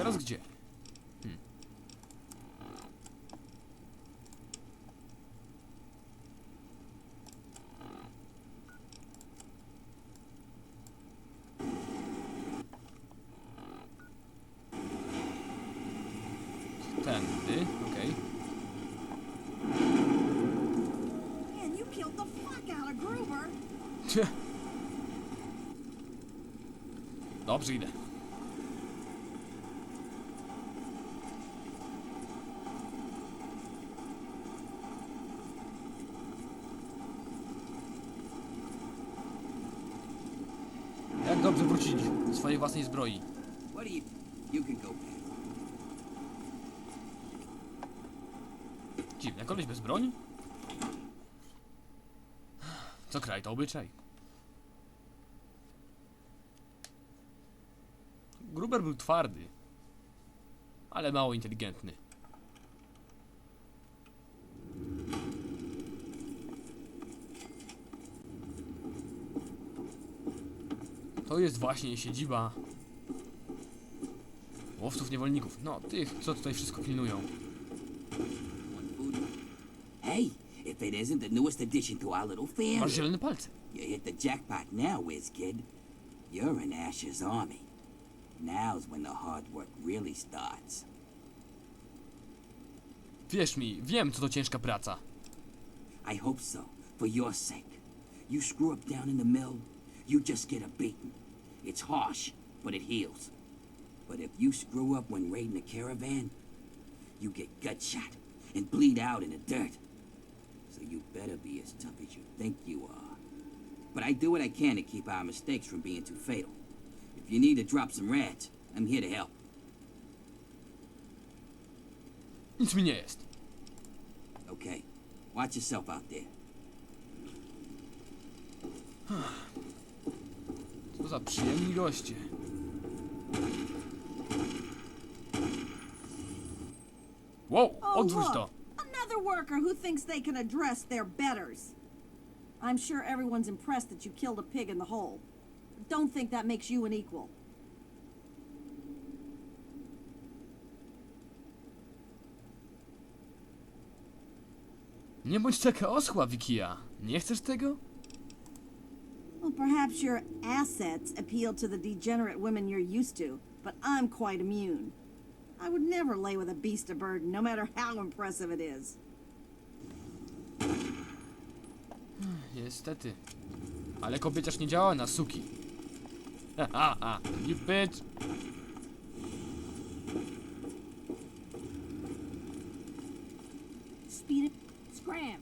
Teraz gdzie? Tędy, okej. Man, you killed the fuck out of Gruber. Dobrze, idę. Jak dobrze wrócić do swojej własnej zbroi. What do you can go back. Dziwne, koleś bez broni? Co kraj, to obyczaj. Gruber był twardy, ale mało inteligentny. To jest właśnie siedziba łowców niewolników. No, tych, co tutaj wszystko pilnują. Hey, if it isn't the newest addition to our little family. Masz zielone palce. You hit the jackpot now, whiz kid. You're in Ash's army. Now's when the hard work really starts. Wierz mi, wiem, co to ciężka praca. I hope so, for your sake. You screw up down in the mill, you just get a beating. It's harsh, but it heals. But if you screw up when raiding a caravan, you get gut shot and bleed out in the dirt. So you better be as tough as you think you are. But I do what I can to keep our mistakes from being too fatal. If you need to drop some rats, I'm here to help. Nic mi nie jest. Okay, watch yourself out there. Co za przyjemni goście. Wow, Oh, odwróć look, to. another worker who thinks they can address their betters. I'm sure everyone's impressed that you killed a pig in the hole. Don't think that makes you an equal. Nie bądź taka oschła, Wikia. Nie chcesz tego? Well, perhaps your assets appeal to the degenerate women you're used to, but I'm quite immune. I would never lay with a beast of burden, no matter how impressive it is. Niestety. Ale kobieciarz nie działa na suki. Ha, you bitch. Speed it. Scram.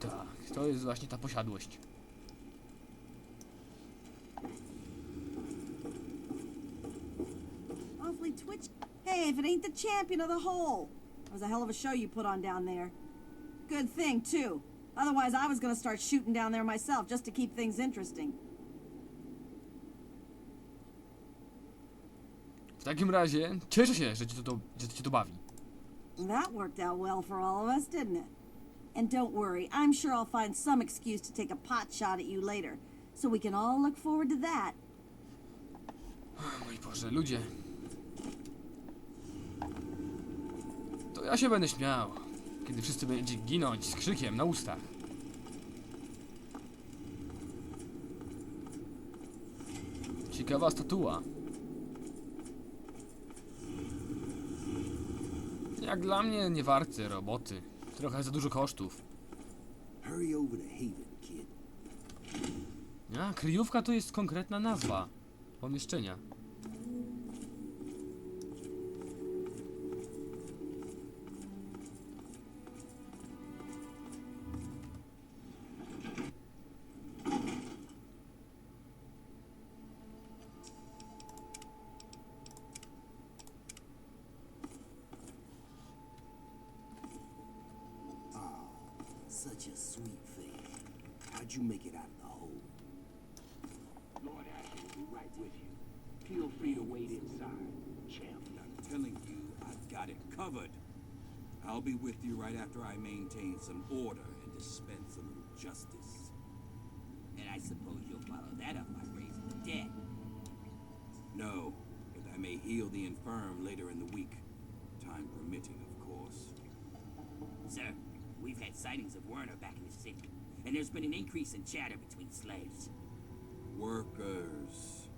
Tak. To jest właśnie ta posiadłość. Awfully twitch. Hey, if it ain't the champion of the hole. That was a hell of a show you put on down there. Good thing, too. Otherwise, I was gonna start shooting down there myself just to keep things interesting. W takim razie cieszę się, że cię to bawi. That worked out well for all of us, didn't it? And don't worry, I'm sure I'll find some excuse to take a pot shot at you later, so we can all look forward to that. Mój Boże, ludzie. To ja się będę śmiał, kiedy wszyscy będziecie ginąć z krzykiem na ustach. Ciekawa statua. Jak dla mnie nie warte roboty. Trochę za dużo kosztów. Hurry over to Haven, kid. A, kryjówka to jest konkretna nazwa pomieszczenia. Such a sweet thing. How'd you make it out of the hole? Lord Ashley will be right with you. Feel free to wait inside, champ. I'm telling you, I've got it covered. I'll be with you right after I maintain some order and dispense a little justice. And I suppose you'll follow that up by raising the dead. No, but I may heal the infirm later in the week. Time permitting, of course. Sir, we've had sightings of Werner back in the city, and there's been an increase in chatter between slaves. Workers.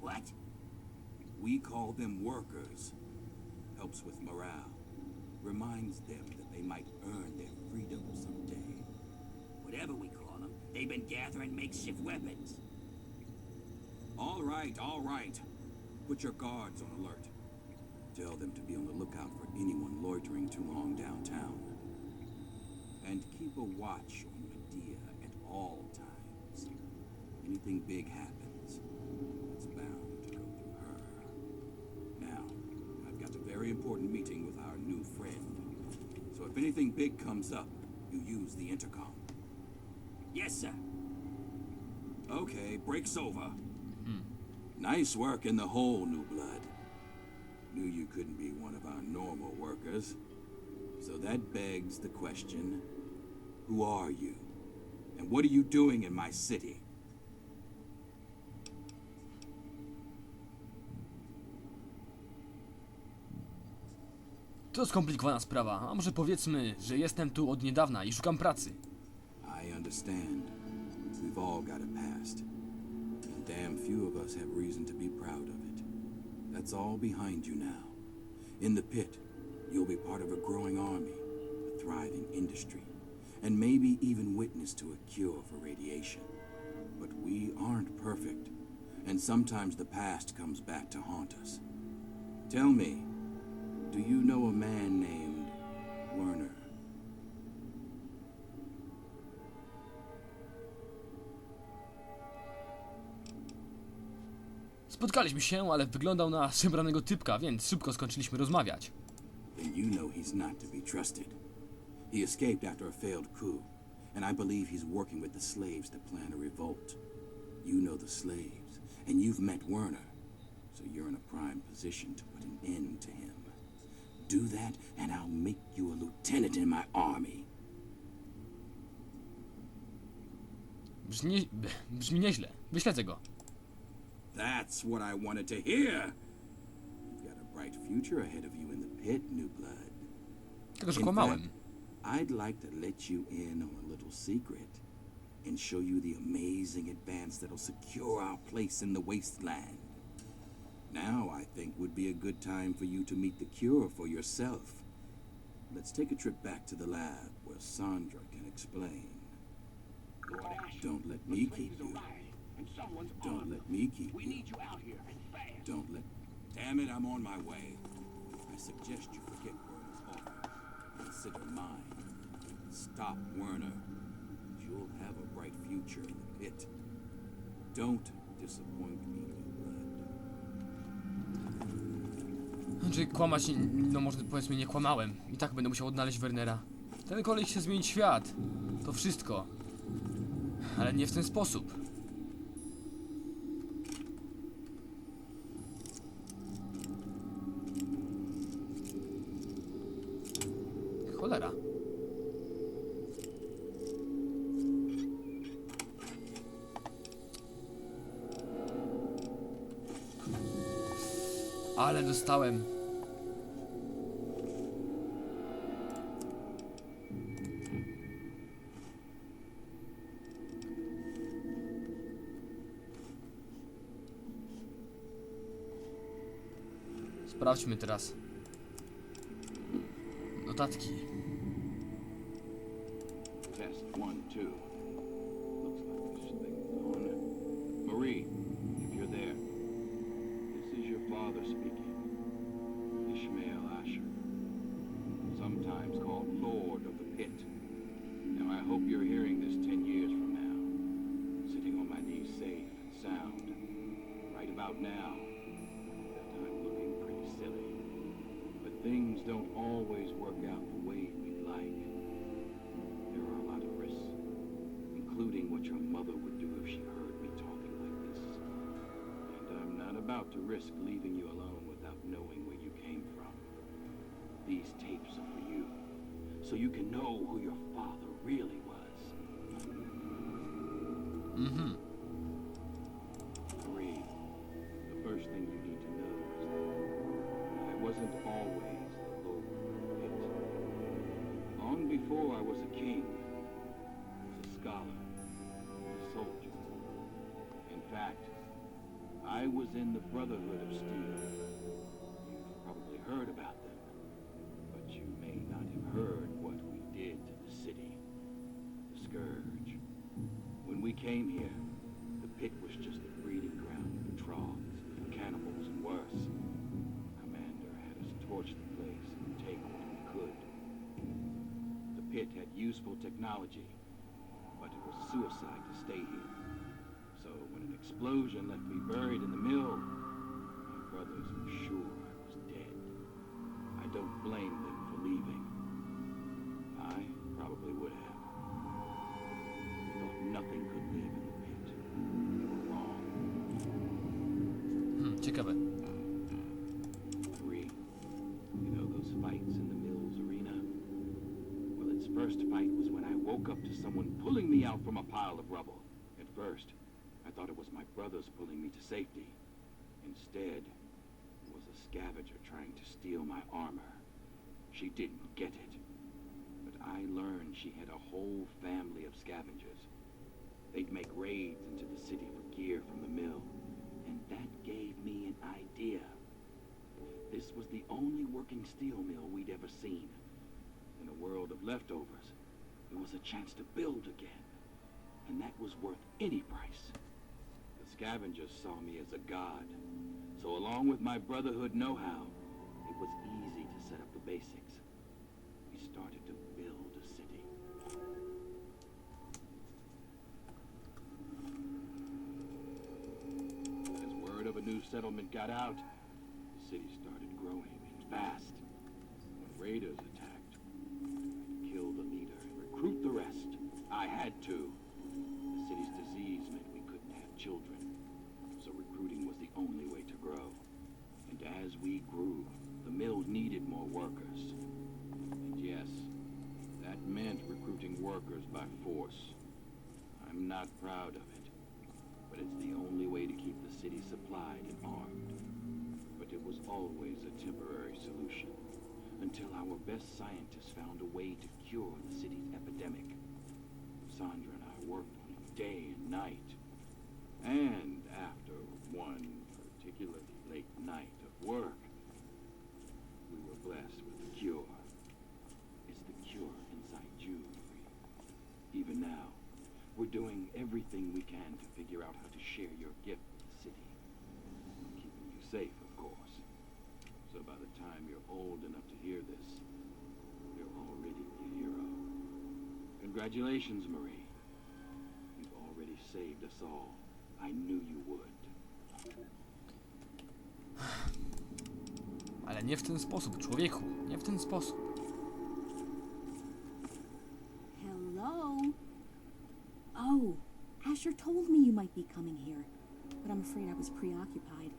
What? We call them workers. Helps with morale. Reminds them that they might earn their freedom someday. Whatever we call them, they've been gathering makeshift weapons. All right, all right. Put your guards on alert. Tell them to be on the lookout for anyone loitering too long downtown. And keep a watch on Medea at all times. Anything big happens, it's bound to go through her. Now, I've got a very important meeting with our new friend. So if anything big comes up, you use the intercom. Yes, sir. Okay, break's over. Nice work in the hole, New Blood. Knew you couldn't be one of our normal workers. So that begs the question, who are you? And what are you doing in my city? To skomplikowana sprawa, a może powiedzmy, że jestem tu od niedawna i szukam pracy. I understand. We've all got a past. And damn few of us have reason to be proud of it. That's all behind you now. In the pit, you'll be part of a growing army, a thriving industry, and maybe even witness to a cure for radiation. But we aren't perfect, and sometimes the past comes back to haunt us. Tell me, do you know a man named Werner? Spotkaliśmy się, ale wyglądał na szemranego typka, więc szybko skończyliśmy rozmawiać. Then you know he's not to be trusted. He escaped after a failed coup, and I believe he's working with the slaves to plan a revolt. You know the slaves, and you've met Werner, so you're in a prime position to put an end to him. Do that, and I'll make you a lieutenant in my army. Brzmi nieźle. Wyśledzę go. That's what I wanted to hear. You've got a bright future ahead of you in the pit, New Blood. Tylko, że In kłamałem. fact, I'd like to let you in on a little secret and show you the amazing advance that'll secure our place in the wasteland. Now I think would be a good time for you to meet the cure for yourself. Let's take a trip back to the lab where Sandra can explain. Lord Asher, Don't let the me slaves keep you. arrived, and someone's Don't armed let them. me keep We you. need you out here, and fast. Don't let... Damn it, I'm on my way. I suggest you forget Werner's offer. Consider mine. Stop Werner. And you'll have a bright future in the pit. Don't disappoint me, New Blood. Czy kłamać, no może powiedzmy nie kłamałem. I tak będę musiał odnaleźć Wernera. Ten kolej chce zmienić świat. To wszystko. Ale nie w ten sposób. Cholera. Ale dostałem. Sprawdźmy teraz. Notatki. Test 1, 2. Looks like this thing's on. Marie, if you're there, this is your father speaking. Ishmael Asher. Sometimes called Lord of the Pit. Now I hope you're hearing this 10 years from now. Sitting on my knees safe and sound. Right about now. That I'm looking pretty silly. But things don't always work out the way we'd like. There are a lot of risks, including what your mother would do if she heard me talking like this. And I'm not about to risk leaving you alone without knowing where you came from. These tapes are for you, so you can know who your father really was. was in the Brotherhood of Steel. You've probably heard about them, but you may not have heard what we did to the city. The Scourge. When we came here, the Pit was just a breeding ground for trogs, cannibals, and worse. Commander had us torch the place and take what we could. The Pit had useful technology, but it was suicide to stay here. So when an explosion left me buried in the mill, my brothers were sure I was dead. I don't blame them for leaving. I probably would have. They thought nothing could live in the Pit. They were wrong. Ciekawe. Marie, you know those fights in the mill's arena? Well, its first fight was when I woke up to someone pulling me out from a pile of rubble. At first, I thought it was my brothers pulling me to safety. Instead, it was a scavenger trying to steal my armor. She didn't get it. But I learned she had a whole family of scavengers. They'd make raids into the city for gear from the mill. And that gave me an idea. This was the only working steel mill we'd ever seen. In a world of leftovers, it was a chance to build again. And that was worth any price. The scavengers saw me as a god. So along with my Brotherhood know-how, it was easy to set up the basics. We started to build a city. As word of a new settlement got out, the city started growing and fast. When raiders attacked, I had to kill the leader and recruit the rest. I had to. The city's disease meant we couldn't have children, so recruiting was the only way to grow. And as we grew, the mill needed more workers. And yes, that meant recruiting workers by force. I'm not proud of it, but it's the only way to keep the city supplied and armed. But it was always a temporary solution, until our best scientists found a way to cure the city's epidemic. Sandra and I worked on it day and night. And after one particularly late night of work, we were blessed with the cure. It's the cure inside you, Marie. Even now, we're doing everything we can to figure out how to share your gift with the city. Keeping you safe, of course. So by the time you're old enough to hear this, you'll already be a hero. Congratulations, Marie. You've already saved us all. I knew you would. Ale nie w ten sposób, człowieku. Nie w ten sposób. Hello? Oh, Asher told me you might be coming here, but I'm afraid I was preoccupied.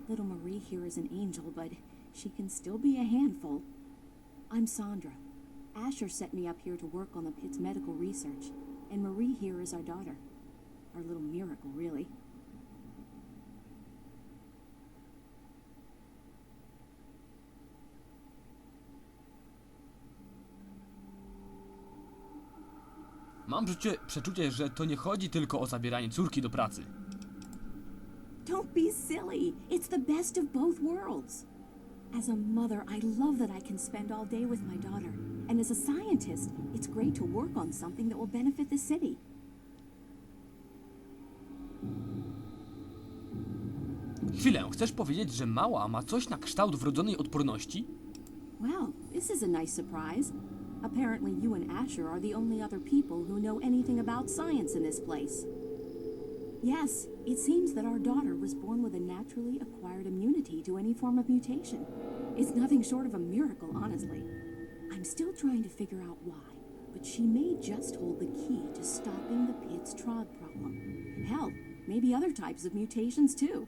Little Marie here is an angel, but she can still be a handful. I'm Sandra. Asher set me up here to work on the Pitt's medical research, and Marie here is our daughter. Our little miracle, really. Mam przeczucie, że to nie chodzi tylko o zabieranie córki do pracy. Don't be silly. It's the best of both worlds. As a mother, I love that I can spend all day with my daughter. And as a scientist, it's great to work on something that will benefit the city. Chwilę, chcesz powiedzieć, że mała ma coś na kształt wrodzonej odporności? Well, this is a nice surprise. Apparently you and Asher are the only other people who know anything about science in this place. Yes, it seems that our daughter was born with a naturally acquired immunity to any form of mutation. It's nothing short of a miracle, honestly. I'm still trying to figure out why, but she may just hold the key to stopping the Pitt's trog problem. Hell, maybe other types of mutations too.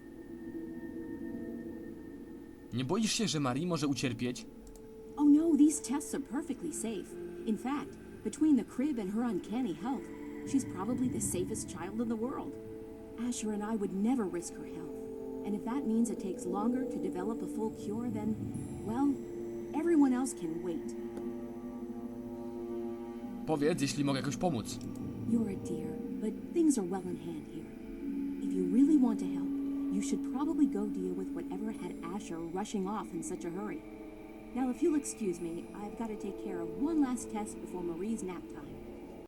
Nie boisz się, że Marie może ucierpieć? Oh no, these tests are perfectly safe. In fact, between the crib and her uncanny health, she's probably the safest child in the world. Asher and I would never risk her health. And if that means it takes longer to develop a full cure, then, well, everyone else can wait. Powiedz, jeśli mogę jakoś pomóc. You're a dear, but things are well in hand here. If you really want to help, You should probably go deal with whatever had Asher rushing off in such a hurry. Now, if you'll excuse me, I've got to take care of one last test before Marie's nap time.